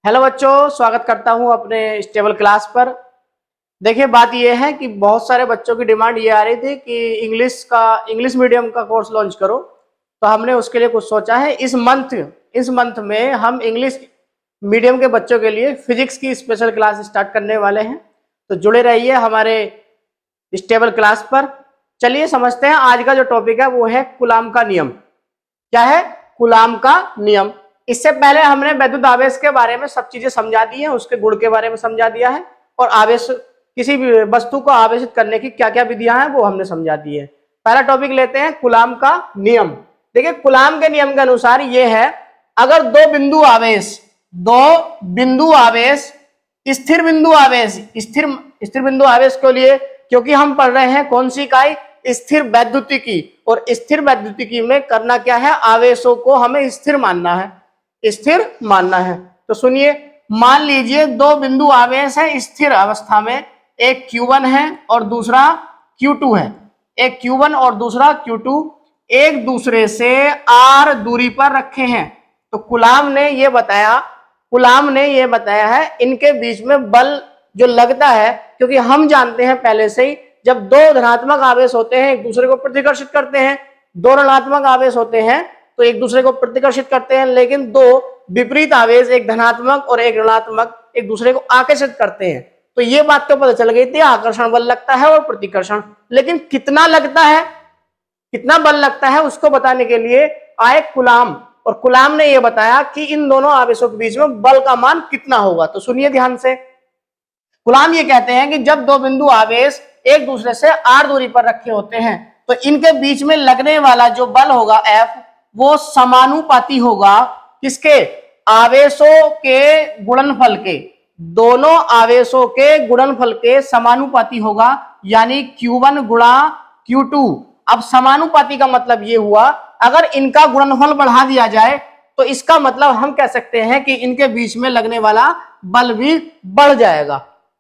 Hello बच्चों, स्वागत करता हूं अपने स्टेबल क्लास पर। देखिए, बात यह है कि बहुत सारे बच्चों की डिमांड ये आ रही थी कि इंग्लिश मीडियम का कोर्स लॉन्च करो। तो हमने उसके लिए कुछ सोचा है। इस मंथ में हम इंग्लिश मीडियम के बच्चों के लिए फिजिक्स की स्पेशल क्लास स्टार्ट करने वाले हैं। तो जुड़े रहिए हमारे स्टेबल क्लास पर। चलिए समझते हैं। आज का जो टॉपिक है वो है कूलाम का नियम। क्या है? कूलाम का नियम। इससे पहले हमने वैद्युत आवेश के बारे में सब चीजें समझा दी हैं, उसके गुण के बारे में समझा दिया है, और आवेश किसी भी वस्तु को आवेशित करने की क्या क्या विधियां हैं वो हमने समझा दी है। पहला टॉपिक लेते हैं, कूलाम का नियम। देखिए, कूलाम के नियम के अनुसार ये है, अगर दो बिंदु आवेश स्थिर बिंदु आवेश के लिए, क्योंकि हम पढ़ रहे हैं कौन सी इकाई? स्थिर वैद्युतिकी। और स्थिर वैद्युतिकी में करना क्या है? आवेशों को हमें स्थिर मानना है। तो सुनिए, मान लीजिए दो बिंदु आवेश है स्थिर अवस्था में, एक Q1 है और दूसरा Q2 है। एक Q1 और दूसरा Q2 एक दूसरे से r दूरी पर रखे हैं। तो कूलाम ने ये बताया है इनके बीच में बल जो लगता है, क्योंकि हम जानते हैं पहले से ही, जब दो धनात्मक आवेश होते हैं एक दूसरे को प्रतिकर्षित करते हैं, दो ऋणात्मक आवेश होते हैं तो एक दूसरे को प्रतिकर्षित करते हैं, लेकिन दो विपरीत आवेश, एक धनात्मक और एक ऋणात्मक, एक दूसरे को आकर्षित करते हैं। तो ये बात तो पता चल गई थी, आकर्षण बल लगता है और प्रतिकर्षण। लेकिन कितना बल लगता है उसको बताने के लिए आए कूलाम, और कूलाम ने यह बताया कि इन दोनों आवेशों के बीच में बल का मान कितना होगा। तो सुनिए ध्यान से। कूलाम ये कहते हैं कि जब दो बिंदु आवेश एक दूसरे से r दूरी पर रखे होते हैं तो इनके बीच में लगने वाला जो बल होगा F, वो समानुपाती होगा किसके? आवेशों के गुणनफल के। दोनों आवेशों के गुणनफल के समानुपाती होगा, यानी Q1 गुणा Q2। अब समानुपाती का मतलब ये हुआ, अगर इनका गुणनफल बढ़ा दिया जाए तो इसका मतलब हम कह सकते हैं कि इनके बीच में लगने वाला बल भी बढ़ जाएगा।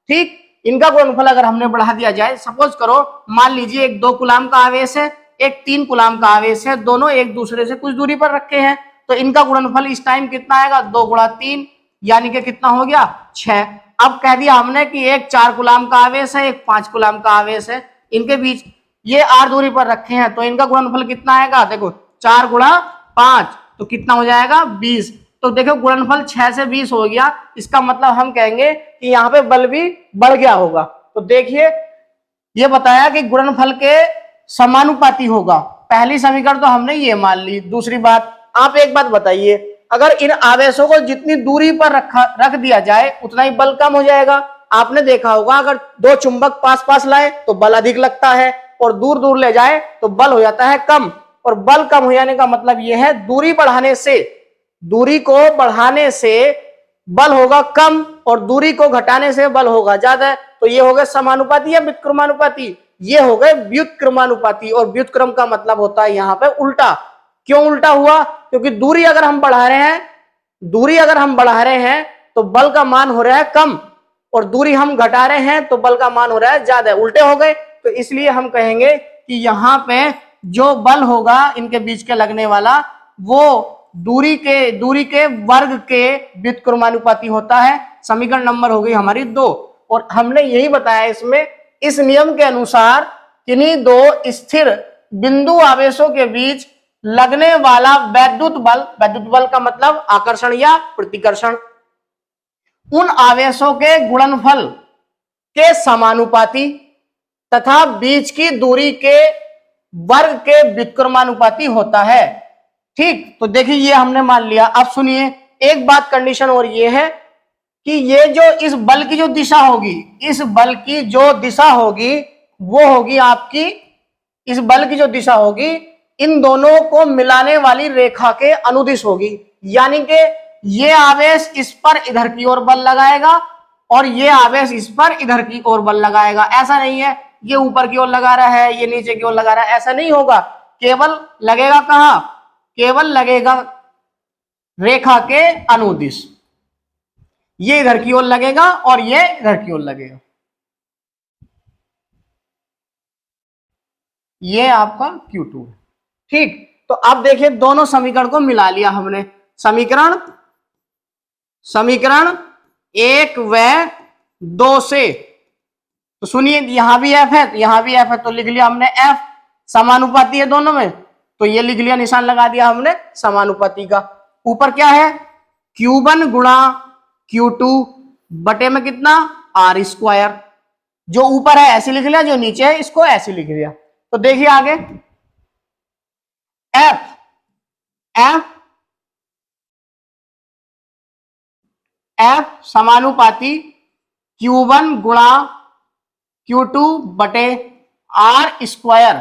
ठीक, इनका गुणनफल अगर हमने बढ़ा दिया जाए, सपोज करो, मान लीजिए एक 2 कूलाम का आवेश है, एक 3 कूलाम का आवेश है, दोनों एक दूसरे से कुछ दूरी पर रखे हैं, तो इनका गुणनफल इस टाइम कितना आएगा? 2 गुणा 3, यानी कि कितना हो गया? 6। अब कह दिया हमने कि एक 4 कूलाम का आवेश है, एक 5 कूलाम का आवेश है, इनके बीच ये r दूरी पर रखे हैं, तो इनका गुणनफल कितना आएगा? देखो, 4 गुणा 5 तो कितना हो जाएगा? 20। तो देखो, गुणनफल 6 से 20 हो गया। इसका मतलब हम कहेंगे कि यहाँ पे बल भी बढ़ गया होगा। तो देखिए, ये बताया कि गुणनफल के समानुपाती होगा। पहली समीकरण तो हमने ये मान ली। दूसरी बात, आप एक बात बताइए, अगर इन आवेशों को जितनी दूरी पर रख दिया जाए उतना ही बल कम हो जाएगा। आपने देखा होगा, अगर दो चुंबक पास पास लाए तो बल अधिक लगता है, और दूर दूर ले जाए तो बल हो जाता है कम। और बल कम हो जाने का मतलब यह है, दूरी को बढ़ाने से बल होगा कम और दूरी को घटाने से बल होगा ज्यादा। तो ये हो गए समानुपाती या व्युत्क्रमानुपाती? ये हो गए व्युत्क्रमानुपाती। और व्युत्क्रम का मतलब होता है यहाँ पे उल्टा। क्यों उल्टा हुआ? क्योंकि दूरी अगर हम बढ़ा रहे हैं तो बल का मान हो रहा है कम, और दूरी हम घटा रहे हैं तो बल का मान हो रहा है ज्यादा, उल्टे हो गए। तो इसलिए हम कहेंगे कि यहाँ पे जो बल होगा इनके बीच के लगने वाला, वो दूरी के वर्ग के व्युत्क्रमानुपाती होता है। समीकरण नंबर हो गई हमारी 2। और हमने यही बताया इसमें, इस नियम के अनुसार किन्हीं दो स्थिर बिंदु आवेशों के बीच लगने वाला वैद्युत बल का मतलब आकर्षण या प्रतिकर्षण, उन आवेशों के गुणनफल के समानुपाती तथा बीच की दूरी के वर्ग के व्युत्क्रमानुपाती होता है। ठीक, तो देखिए ये हमने मान लिया। अब सुनिए, एक बात कंडीशन और ये है कि ये जो इस बल की जो दिशा होगी वो होगी आपकी, इस बल की जो दिशा होगी इन दोनों को मिलाने वाली रेखा के अनुदिश होगी। यानी कि ये आवेश इस पर इधर की ओर बल लगाएगा और ये आवेश इस पर इधर की ओर बल लगाएगा। ऐसा नहीं है ये ऊपर की ओर लगा रहा है ये नीचे की ओर लगा रहा है, ऐसा नहीं होगा। केवल लगेगा कहां? केवल लगेगा रेखा के अनुदिश। ये इधर की ओर लगेगा और ये इधर की ओर लगेगा। ये आपका Q2 है। ठीक, तो अब देखिए दोनों समीकरण को मिला लिया हमने। समीकरण 1 व 2 से। तो सुनिए, यहां भी एफ है तो यहां भी एफ है, तो लिख लिया हमने एफ, समानुपाती है दोनों में, तो ये लिख लिया, निशान लगा दिया हमने समानुपाती का। ऊपर क्या है, Q1 गुणा Q2 बटे में कितना, आर स्क्वायर। जो ऊपर है ऐसे लिख लिया, जो नीचे है इसको ऐसे लिख लिया। तो देखिए आगे, एफ एफ एफ समानुपाती Q1 गुणा Q2 बटे आर स्क्वायर।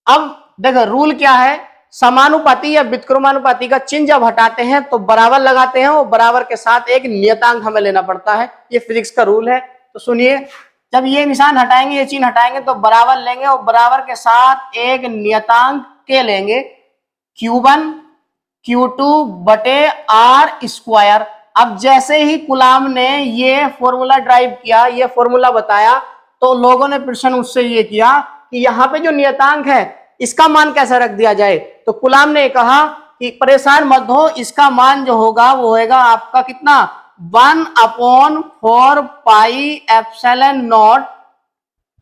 अब देखो रूल क्या है, समानुपाती या व्युत्क्रमानुपाती का चिन्ह जब हटाते हैं तो बराबर लगाते हैं, और बराबर के साथ एक नियतांक हमें लेना पड़ता है, ये फिजिक्स का रूल है। तो सुनिए, जब ये निशान हटाएंगे, ये चिन्ह हटाएंगे तो बराबर लेंगे, और बराबर के साथ एक नियतांक के लेंगे, Q1 Q2 बटे आर स्क्वायर। अब जैसे ही कुलाम ने ये फॉर्मूला ड्राइव किया, ये फॉर्मूला बताया, तो लोगों ने प्रश्न उससे ये किया कि यहाँ पे जो नियतांक है इसका मान कैसे रख दिया जाए। तो कुलाम ने कहा कि परेशान मत हो, इसका मान जो होगा वो होगा आपका कितना, 1/4 pi epsilon not,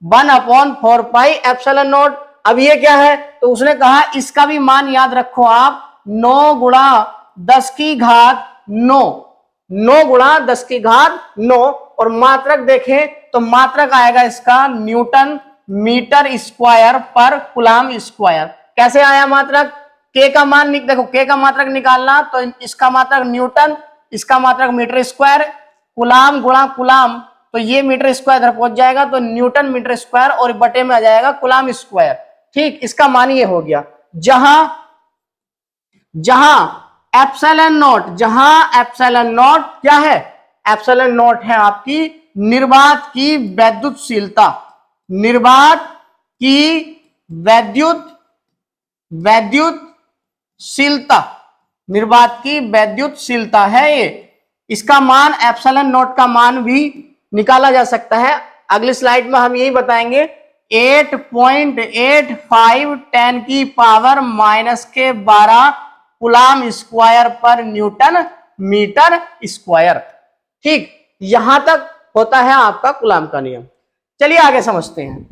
1/4 pi epsilon not. अब ये क्या है, तो उसने कहा इसका भी मान याद रखो आप, 9 गुणा 10 की घात 9, 9 गुणा 10 की घात 9। और मात्रक देखें तो मात्रक आएगा इसका न्यूटन मीटर स्क्वायर पर कुलाम स्क्वायर। कैसे आया मात्रक, के का मान देखो, के का मात्रक निकालना, तो इसका मात्रक न्यूटन, इसका मात्रक मीटर स्क्वायर, कुलाम गुणा कुलाम, तो ये मीटर स्क्वायर इधर पहुंच जाएगा, तो न्यूटन मीटर स्क्वायर, और बटे में आ जाएगा कुलाम स्क्वायर। ठीक, इसका मान ये हो गया। जहां एप्सिलॉन नॉट, जहां एप्सिलॉन नॉट क्या है, एप्सिलॉन नॉट है आपकी निर्वात की वैद्युतशीलता, निर्वात की वैद्युतशीलता, निर्वात की वैद्युतशीलता है ये। इसका मान एप्सिलॉन नॉट का मान भी निकाला जा सकता है। अगली स्लाइड में हम यही बताएंगे, 8.85 10 की पावर -12 कुलाम स्क्वायर पर न्यूटन मीटर स्क्वायर। ठीक, यहां तक होता है आपका कुलाम का नियम। चलिए आगे समझते हैं।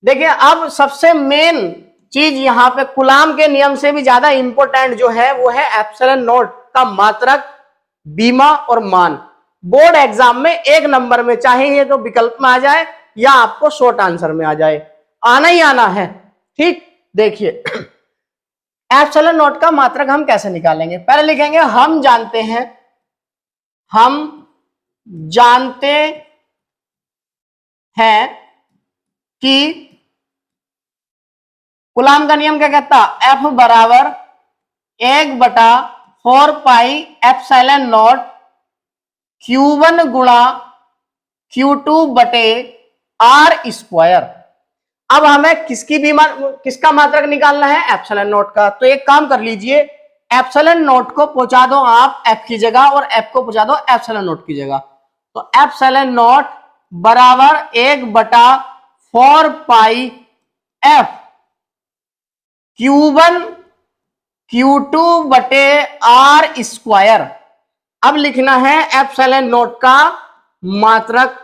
देखिए, अब सबसे मेन चीज यहां पे कुलाम के नियम से भी ज्यादा इंपॉर्टेंट जो है वो है एप्सिलॉन नॉट का मात्रक, बीमा और मान। बोर्ड एग्जाम में 1 नंबर में, चाहे ये तो विकल्प में आ जाए या आपको शॉर्ट आंसर में आ जाए, आना ही आना है। ठीक, देखिए एप्सिलॉन नॉट का मात्रक हम कैसे निकालेंगे। पहले लिखेंगे, हम जानते हैं कि कुलाम का नियम क्या कहता, F बराबर 1/4 पाई एप्सिलॉन नॉट Q1 गुणा Q2 बटे आर स्क्वायर। अब हमें किसका मात्रक निकालना है, एप्सिलॉन नॉट का। तो एक काम कर लीजिए, एप्सिलॉन नॉट को पहुंचा दो आप F की जगह, और F को पहुंचा दो एप्सिलॉन नॉट की जगह। तो एप्सिलॉन नॉट बराबर 1/4 पाई F Q1 Q2 बटे आर स्क्वायर। अब लिखना है एप्सिलॉन नॉट का मात्रक,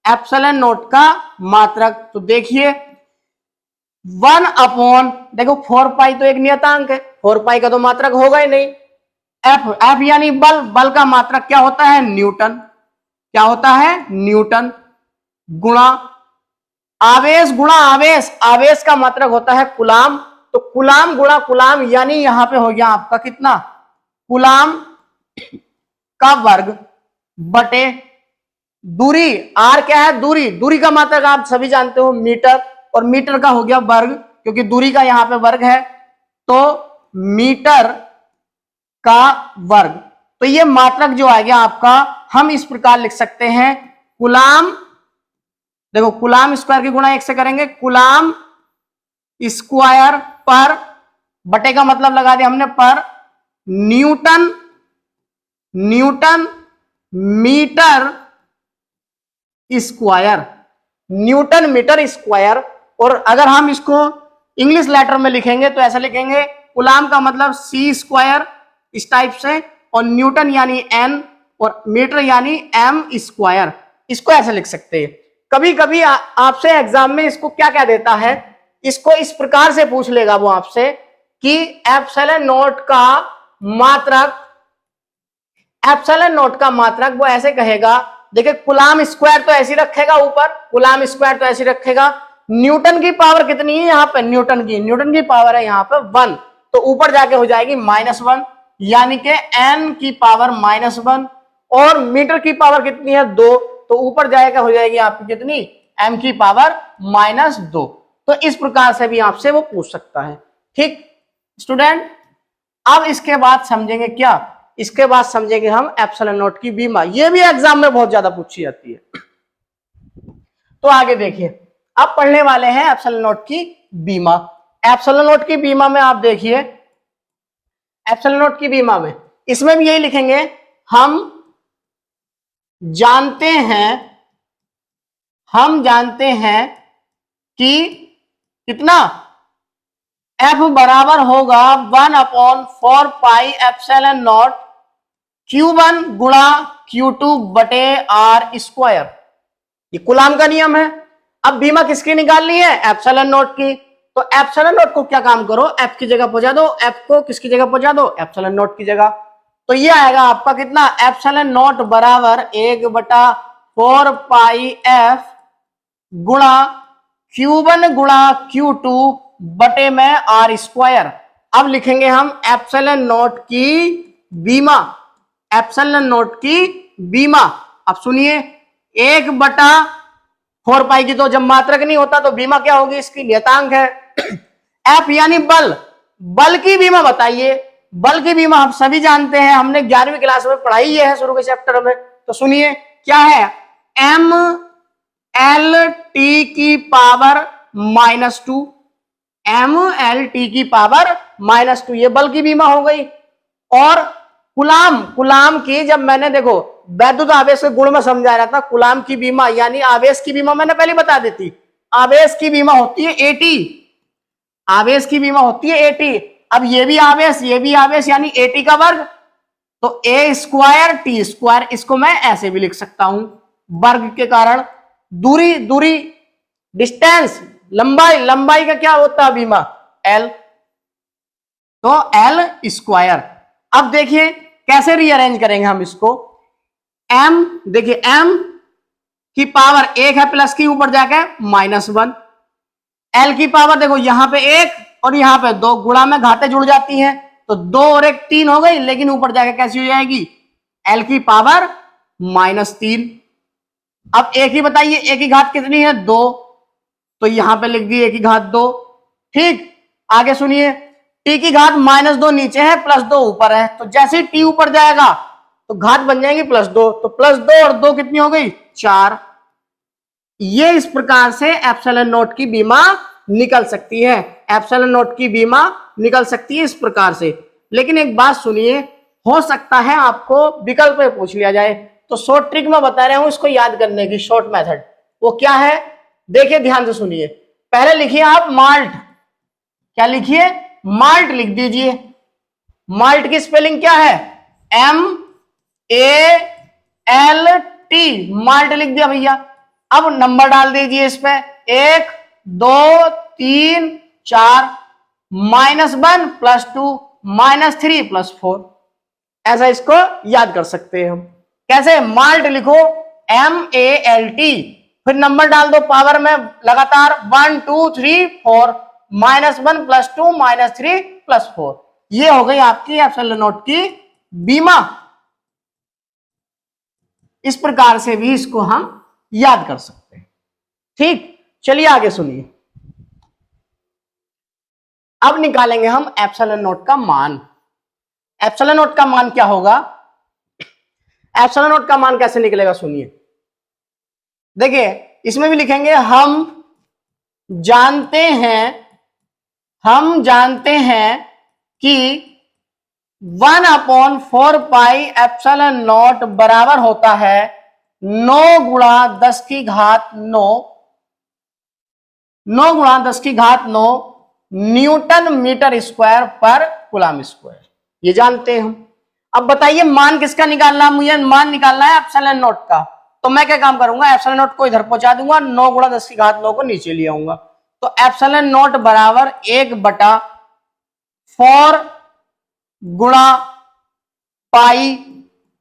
एप्सिलॉन नॉट का मात्रक। तो देखिए 1/, देखो 4 पाई तो एक नियतांक है, 4 पाई का तो मात्रक होगा ही नहीं। एफ यानी बल का मात्रक क्या होता है, न्यूटन, क्या होता है, न्यूटन, गुणा आवेश, गुणा आवेश का मात्रक होता है कुलाम। तो कुलाम गुणा कुलाम, यानी यहां पे हो गया आपका कितना, कुलाम का वर्ग बटे दूरी, आर क्या है, दूरी का मात्रक आप सभी जानते हो मीटर, और मीटर का हो गया वर्ग, क्योंकि दूरी का यहां पे वर्ग है, तो मीटर का वर्ग। तो ये मात्रक जो आ गया आपका, हम इस प्रकार लिख सकते हैं, कुलाम, देखो कुलाम स्क्वायर की गुणा 1 से करेंगे, कुलाम स्क्वायर पर, बटे का मतलब लगा दिया हमने पर, newton metre square, newton metre square. और अगर हम इसको इंग्लिश लेटर में लिखेंगे तो ऐसा लिखेंगे, कुलाम का मतलब C स्क्वायर, इस टाइप से, और न्यूटन यानी n और मीटर यानी m स्क्वायर। इसको ऐसे लिख सकते हैं। कभी कभी आपसे एग्जाम में इसको क्या क्या देता है, इसको इस प्रकार से पूछ लेगा वो आपसे कि एप्सिलॉन नॉट का मात्रक, एप्सिलॉन नॉट का मात्रक वो ऐसे कहेगा, देखिए कूलाम स्क्वायर तो ऐसे रखेगा ऊपर, कूलाम स्क्वायर तो ऐसे रखेगा, न्यूटन की पावर कितनी है यहाँ पे, न्यूटन की पावर है यहाँ पे 1, तो ऊपर जाके हो जाएगी -1, यानी कि n की पावर -1, और मीटर की पावर कितनी है 2, तो ऊपर जाएगा हो जाएगी आपकी कितनी, m की पावर -2। तो इस प्रकार से भी आपसे वो पूछ सकता है। ठीक स्टूडेंट, अब इसके बाद समझेंगे क्या, इसके बाद समझेंगे हम एप्सिलॉन नॉट की बीमा, ये भी एग्जाम में बहुत ज्यादा पूछी जाती है। तो आगे देखिए, अब पढ़ने वाले हैं एप्सिलॉन नॉट की बीमा। एप्सिलॉन नॉट की बीमा में आप देखिए, एप्सिलॉन नॉट की बीमा में इसमें भी यही लिखेंगे, हम जानते हैं कि कितना F बराबर होगा 1/4 पाई एप्सिलॉन नॉट Q1 गुणा Q2 बटे R स्क्वायर। ये कूलाम का नियम है। अब बीमा किसकी निकालनी है, एप्सिलॉन नॉट की। तो एप्सिलॉन नॉट को क्या काम करो, F की जगह पहुंचा दो, F को किसकी जगह पहुंचा दो, एप्सिलॉन नॉट की जगह। तो ये आएगा आपका कितना, एप्सिलॉन नॉट बराबर 1/4 पाई F गुणा Q1 गुणा Q2 बटे में R स्क्वायर। अब लिखेंगे हम एप्सिलॉन नॉट की बीमा, एप्सिलॉन नॉट की बीमा। अब सुनिए, 1/4 पाई की तो जब मात्रक नहीं होता तो बीमा क्या होगी, इसकी नियतांक है। F यानी बल, बल की बीमा बताइए। बल की बीमा हम सभी जानते हैं, हमने 11वीं क्लास में पढ़ाई है शुरू के चैप्टर में। तो सुनिए क्या है, M L T की पावर -2, M L T की पावर -2, ये बल की बीमा हो गई। और कुलाम की, जब मैंने देखो वैद्युत आवेश के गुण में समझा रहा था, कुलाम की बीमा यानी आवेश की बीमा मैंने पहले बता दी थी, आवेश की बीमा होती है AT, आवेश की बीमा होती है AT। अब ये भी आवेश यानी AT का वर्ग, तो A स्क्वायर T स्क्वायर, इसको मैं ऐसे भी लिख सकता हूं, वर्ग के कारण दूरी डिस्टेंस, लंबाई का क्या होता है बीमा, L, तो L स्क्वायर। अब देखिए कैसे रीअरेंज करेंगे हम इसको, M, देखिए M की पावर 1 है प्लस की, ऊपर जाके -1, L की पावर देखो यहां पे 1 और यहां पे 2, गुणा में घातें जुड़ जाती हैं, तो 2 और 1 3 हो गई, लेकिन ऊपर जाके कैसी हो जाएगी, L की पावर -3। अब एक ही बताइए, एक ही घात कितनी है 2, तो यहां पे लिख दी 1 की घात 2। ठीक, आगे सुनिए, t की घात -2 नीचे है, +2 ऊपर है, तो जैसे ही t ऊपर जाएगा तो घात बन जाएंगी +2, तो +2 और 2 कितनी हो गई 4। ये इस प्रकार से एप्सिलॉन नॉट की बीमा निकल सकती है, एप्सिलॉन नॉट की बीमा निकल सकती है इस प्रकार से। लेकिन एक बात सुनिए, हो सकता है आपको विकल्प में पूछ लिया जाए, तो शॉर्ट ट्रिक में बता रहा हूं इसको याद करने की, शॉर्ट मेथड। वो क्या है, देखिए ध्यान से सुनिए। पहले लिखिए आप माल्ट, क्या लिखिए, माल्ट लिख दीजिए। माल्ट की स्पेलिंग क्या है, MALT, माल्ट लिख दिया भैया। अब नंबर डाल दीजिए इस पे, 1 2 3 4, -1 +2 -3 +4, ऐसा इसको याद कर सकते हैं हम। कैसे, माल्ट लिखो MALT, फिर नंबर डाल दो पावर में लगातार 1 2 3 4, -1 +2 -3 +4, ये हो गई आपकी एप्सिलॉन नॉट की बीमा। इस प्रकार से भी इसको हम याद कर सकते हैं। ठीक, चलिए आगे सुनिए। अब निकालेंगे हम एप्सिलॉन नॉट का मान। एप्सिलॉन नॉट का मान क्या होगा, एप्सिलॉन नॉट का मान कैसे निकलेगा सुनिए। देखिए इसमें भी लिखेंगे, हम जानते हैं कि 1/4 पाई एप्सिलॉन नॉट बराबर होता है 9 गुणा 10 की घात 9 न्यूटन मीटर स्क्वायर पर कूलाम स्क्वायर, ये जानते हैं हम। अब बताइए मान किसका निकालना है, मुझे मान निकालना है एप्सिलॉन नॉट का। तो मैं क्या काम करूंगा, एप्सिलॉन नॉट को इधर पहुंचा दूंगा, 9 गुणा 10 की घात 9 को नीचे ले आऊंगा। तो एप्सिलॉन नॉट बराबर 1/4 गुणा पाई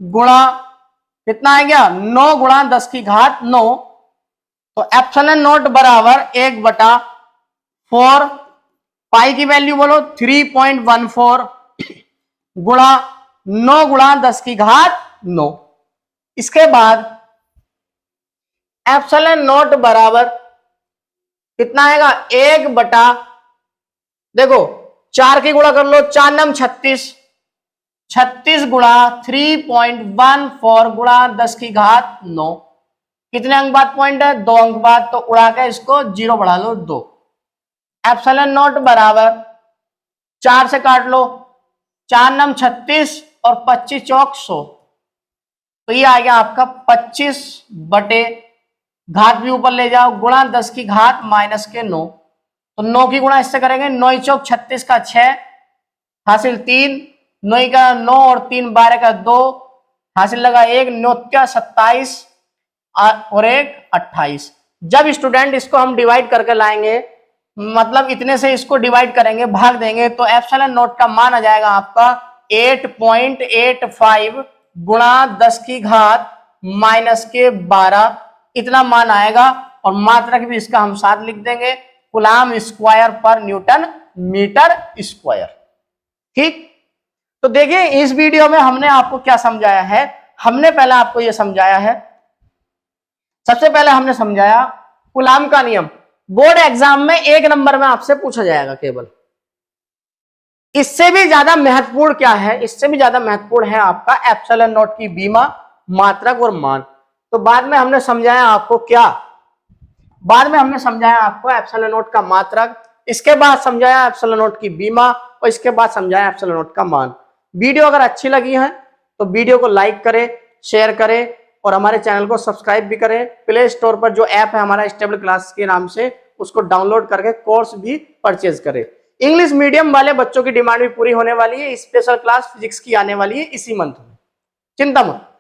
गुणा कितना आ गया 9 गुणा 10 की घात 9। तो एप्सिलॉन नॉट बराबर 1/4 पाई की वैल्यू बोलो 3.14 गुणा 9 गुणा 10 की घात 9। इसके बाद एप्सिलॉन नॉट बराबर कितना आएगा 1 देखो 4 की गुणा कर लो, 4 नम 36, 36 गुणा 3.14 गुणा 10 की घात 9। कितने अंक बाद पॉइंट है, 2 अंक बाद, तो उड़ा के इसको 0 बढ़ा लो 2। एप्सिलॉन नॉट बराबर 4 से काट लो, 4 नम 36 और 25 चौक 100, तो ये आ गया आपका 25 बटे घात भी ऊपर ले जाओ गुणा 10 की घात माइनस के 9। तो 9 की गुणा इससे करेंगे, 9 चौक 36 का 6 हासिल 3, 9 का 9 और 3 12 का 2 हासिल लगा 1, 9 का 27 और 1 28। जब स्टूडेंट इसको हम डिवाइड करके लाएंगे, मतलब इतने से इसको डिवाइड करेंगे भाग देंगे, तो एप्सिलॉन नॉट का मान आ जाएगा आपका 8.85 गुणा 10 की घात माइनस के 12, इतना मान आएगा। और मात्रक भी इसका हम साथ लिख देंगे, कूलाम स्क्वायर पर न्यूटन मीटर स्क्वायर। ठीक, तो देखिए इस वीडियो में हमने आपको क्या समझाया है। हमने पहले आपको यह समझाया है, सबसे पहले हमने समझाया कूलाम का नियम, बोर्ड एग्जाम में 1 नंबर में आपसे पूछा जाएगा केवल। इससे भी ज्यादा महत्वपूर्ण क्या है, इससे भी ज्यादा महत्वपूर्ण है आपका एप्सिलॉन नॉट की बीमा, मात्रक और मान। तो बाद में हमने समझाया आपको क्या, बाद में हमने समझाया आपको एप्सिलॉन नॉट का मात्रक, इसके बाद समझाया एप्सिलॉन नॉट की बीमा और इसके बाद समझाया एप्सिलॉन नॉट का मान। वीडियो अगर अच्छी लगी है तो वीडियो को लाइक करें, शेयर करें और हमारे चैनल को सब्सक्राइब भी करें। प्ले स्टोर पर जो ऐप है हमारा स्टेबल क्लास के नाम से, उसको डाउनलोड करके कोर्स भी परचेज करें। इंग्लिश मीडियम वाले बच्चों की डिमांड भी पूरी होने वाली है, स्पेशल क्लास फिजिक्स की आने वाली है इसी मंथ में, चिंता मत।